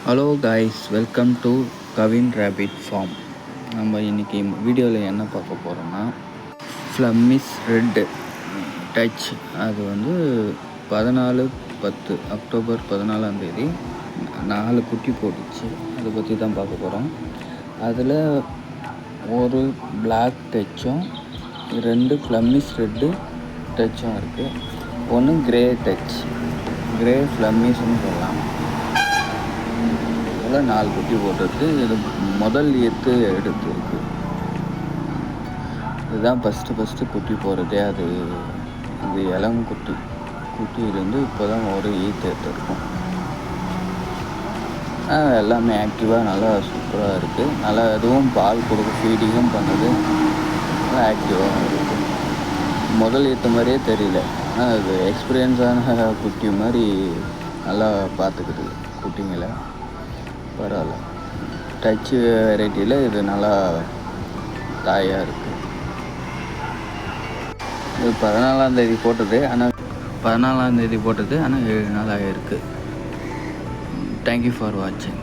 Hello guys, welcome to Kavin rabbit farm. நம்ம இன்றைக்கி வீடியோவில் என்ன பார்க்க போகிறோன்னா, ஃப்ளம்மிஸ் ரெட் டச். அது 14/10 அக்டோபர் 14 4 குட்டி போட்டுச்சு. அதை பற்றி தான் பார்க்க போகிறோம். அதில் ஒரு பிளாக் டச்சும் 2 ஃப்ளம்மிஸ் ரெட்டு டச்சும் இருக்குது. ஒன்று கிரே டச், கிரே ஃப்ளம்மிஸ்ன்னு சொல்லலாம். 4 குட்டி போட்டிருக்கு. இது முதல் ஈத்து எடுத்துருக்கு. இதுதான் ஃபஸ்ட்டு குட்டி போடுறதே. இது குட்டியிலேருந்து இப்போ தான் ஒரு ஈத்து எடுத்துருக்கோம். எல்லாமே ஆக்டிவாக நல்லா சூப்பராக இருக்குது. நல்லா எதுவும் பால் கொடுக்க ஃபீடிங்கும் பண்ணுது. நல்லா ஆக்டிவாக இருக்குது. முதல் ஈத்த மாதிரியே தெரியல. ஆனால் அது எக்ஸ்பீரியன்ஸான குட்டி மாதிரி நல்லா பார்த்துக்குது குட்டிங்களை. பரவாயில்ல. டச்சு வெரைட்டியில் இது நல்லா தாயாக இருக்குது. இது 14 போட்டது. ஆனால் 7 நாள் ஆகிருக்கு. தேங்க்யூ ஃபார் வாட்சிங்.